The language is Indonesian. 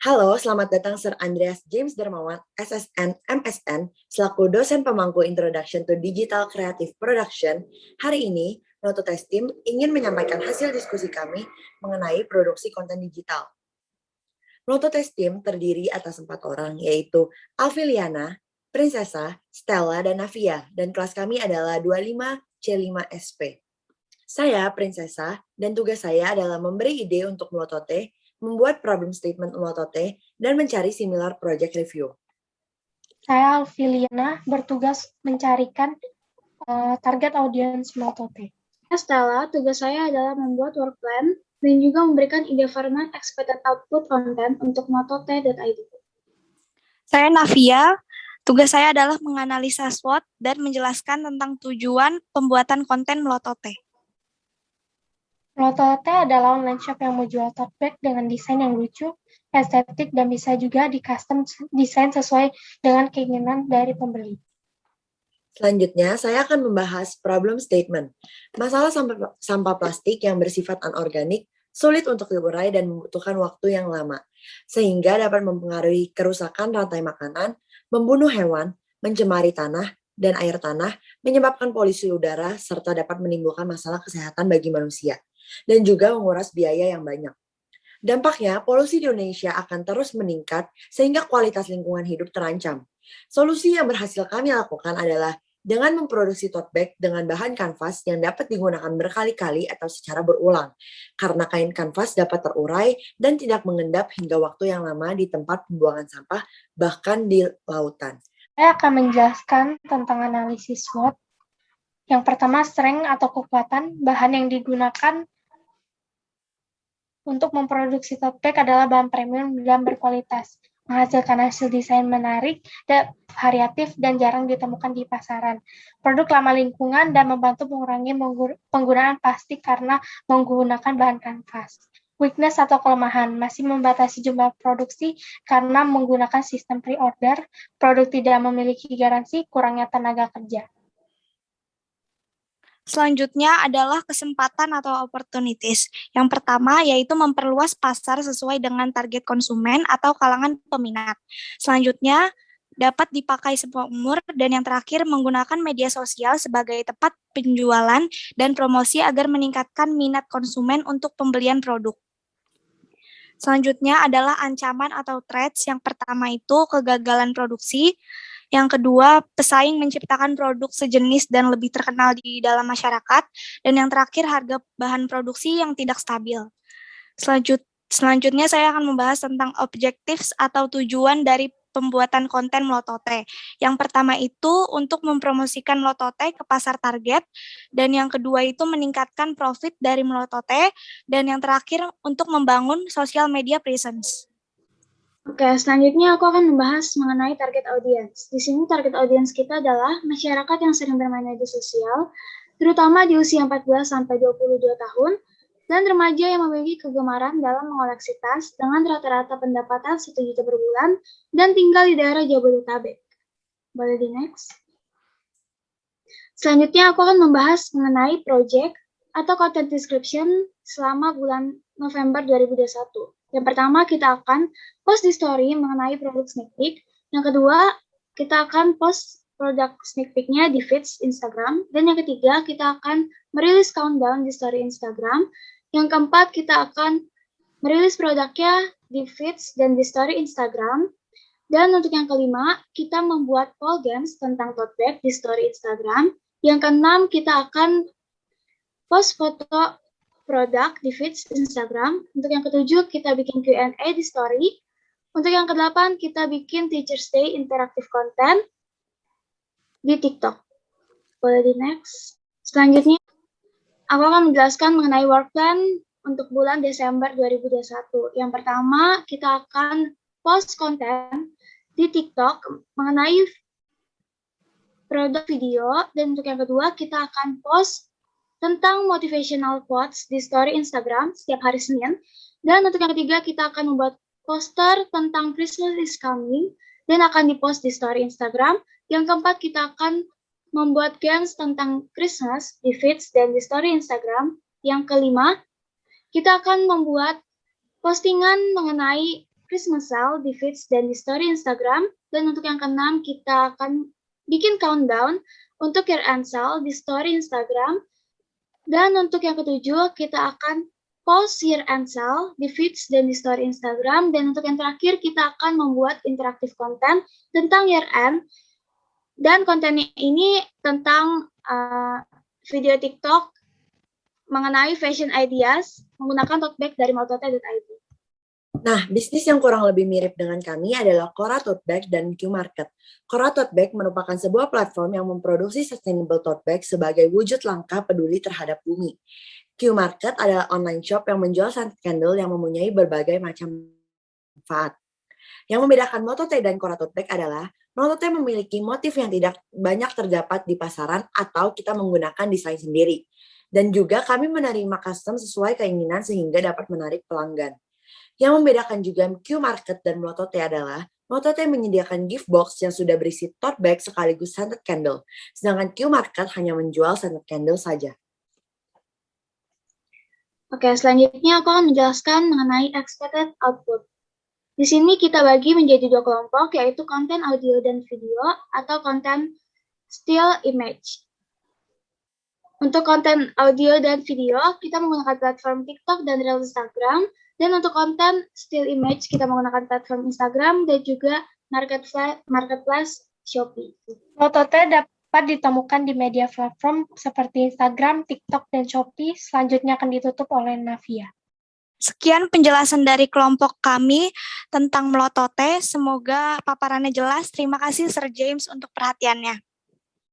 Halo, selamat datang Sir Andreas James Darmawan, SSN, MSN, selaku dosen pemangku Introduction to Digital Creative Production. Hari ini, Noto Test Team ingin menyampaikan hasil diskusi kami mengenai produksi konten digital. Noto Test Team terdiri atas 4 orang, yaitu Alfiliana, Prinsesa, Stella, dan Navia, dan kelas kami adalah 25C5SP. Saya Prinsesa, dan tugas saya adalah memberi ide untuk Melotote, membuat problem statement Melotote, dan mencari similar project review. Saya Alfiliana, bertugas mencarikan target audiens Melotote. Stella, tugas saya adalah membuat work plan dan juga memberikan ide format expected output konten untuk melotote.id. Saya Navia, tugas saya adalah menganalisa SWOT dan menjelaskan tentang tujuan pembuatan konten Melotote. Melotote adalah online shop yang menjual tote bag dengan desain yang lucu, estetik, dan bisa juga di-custom desain sesuai dengan keinginan dari pembeli. Selanjutnya, saya akan membahas problem statement. Masalah sampah plastik yang bersifat anorganik sulit untuk diurai dan membutuhkan waktu yang lama, sehingga dapat mempengaruhi kerusakan rantai makanan, membunuh hewan, mencemari tanah dan air tanah, menyebabkan polusi udara, serta dapat menimbulkan masalah kesehatan bagi manusia, dan juga menguras biaya yang banyak. Dampaknya, polusi di Indonesia akan terus meningkat sehingga kualitas lingkungan hidup terancam. Solusi yang berhasil kami lakukan adalah dengan memproduksi tote bag dengan bahan kanvas yang dapat digunakan berkali-kali atau secara berulang, karena kain kanvas dapat terurai dan tidak mengendap hingga waktu yang lama di tempat pembuangan sampah, bahkan di lautan. Saya akan menjelaskan tentang analisis SWOT. Yang pertama, strength atau kekuatan bahan yang digunakan untuk memproduksi tote bag adalah bahan premium dan berkualitas, menghasilkan hasil desain menarik, dan variatif, dan jarang ditemukan di pasaran. Produk ramah lingkungan dan membantu mengurangi penggunaan plastik karena menggunakan bahan kanvas. Weakness atau kelemahan, masih membatasi jumlah produksi karena menggunakan sistem pre-order, produk tidak memiliki garansi, kurangnya tenaga kerja. Selanjutnya adalah kesempatan atau opportunities. Yang pertama yaitu memperluas pasar sesuai dengan target konsumen atau kalangan peminat. Selanjutnya dapat dipakai semua umur, dan yang terakhir menggunakan media sosial sebagai tempat penjualan dan promosi agar meningkatkan minat konsumen untuk pembelian produk. Selanjutnya adalah ancaman atau threats. Yang pertama itu kegagalan produksi. Yang kedua, pesaing menciptakan produk sejenis dan lebih terkenal di dalam masyarakat. Dan yang terakhir, harga bahan produksi yang tidak stabil. Selanjutnya saya akan membahas tentang objectives atau tujuan dari pembuatan konten Melotote. Yang pertama itu untuk mempromosikan Melotote ke pasar target, dan yang kedua itu meningkatkan profit dari Melotote, dan yang terakhir untuk membangun social media presence. Oke, selanjutnya aku akan membahas mengenai target audience. Di sini target audience kita adalah masyarakat yang sering bermain media sosial, terutama di usia 14-22 tahun, dan remaja yang memiliki kegemaran dalam mengoleksi tas dengan rata-rata pendapatan 1 juta per bulan dan tinggal di daerah Jabodetabek. Boleh di next? Selanjutnya aku akan membahas mengenai project atau content description selama bulan November 2021. Yang pertama, kita akan post di story mengenai produk sneak peek. Yang kedua, kita akan post produk sneak peek-nya di feeds Instagram. Dan yang ketiga, kita akan merilis countdown di story Instagram. Yang keempat, kita akan merilis produknya di feeds dan di story Instagram. Dan untuk yang kelima, kita membuat poll games tentang tote bag di story Instagram. Yang keenam, kita akan post foto produk di feeds Instagram. Untuk yang ketujuh, kita bikin Q&A di story. Untuk yang kedelapan, kita bikin Teachers Day interaktif konten di TikTok. Boleh di next. Selanjutnya, aku akan menjelaskan mengenai work plan untuk bulan Desember 2021. Yang pertama, kita akan post konten di TikTok mengenai produk video. Dan untuk yang kedua, kita akan post tentang motivational quotes di story Instagram setiap hari Senin. Dan untuk yang ketiga, kita akan membuat poster tentang Christmas is coming dan akan dipost di story Instagram. Yang keempat, kita akan membuat games tentang Christmas di feeds dan di story Instagram. Yang kelima, kita akan membuat postingan mengenai Christmas sale di feeds dan di story Instagram. Dan untuk yang keenam, kita akan bikin countdown untuk year-end sale di story Instagram. Dan untuk yang ketujuh, kita akan post year-end sale di feeds dan di story Instagram. Dan untuk yang terakhir, kita akan membuat interaktif konten tentang year-end. Dan kontennya ini tentang video TikTok mengenai fashion ideas menggunakan tote bag dari motote.id. Nah, bisnis yang kurang lebih mirip dengan kami adalah Cora Tote Bag dan Q Market. Cora Tote Bag merupakan sebuah platform yang memproduksi sustainable tote bag sebagai wujud langkah peduli terhadap bumi. Q Market adalah online shop yang menjual scented candle yang mempunyai berbagai macam manfaat. Yang membedakan Motote dan Cora Tote Bag adalah Motote memiliki motif yang tidak banyak terdapat di pasaran atau kita menggunakan desain sendiri. Dan juga kami menerima custom sesuai keinginan sehingga dapat menarik pelanggan. Yang membedakan juga Q Market dan Motote adalah Motote menyediakan gift box yang sudah berisi tote bag sekaligus scented candle. Sedangkan Q Market hanya menjual scented candle saja. Oke, selanjutnya aku akan menjelaskan mengenai expected output. Di sini kita bagi menjadi dua kelompok, yaitu konten audio dan video atau konten still image. Untuk konten audio dan video, kita menggunakan platform TikTok dan Reels Instagram. Dan untuk konten still image, kita menggunakan platform Instagram dan juga marketplace Shopee. Motote dapat ditemukan di media platform seperti Instagram, TikTok, dan Shopee. Selanjutnya akan ditutup oleh Navia. Sekian penjelasan dari kelompok kami tentang Melotote. Semoga paparannya jelas. Terima kasih Sir James untuk perhatiannya.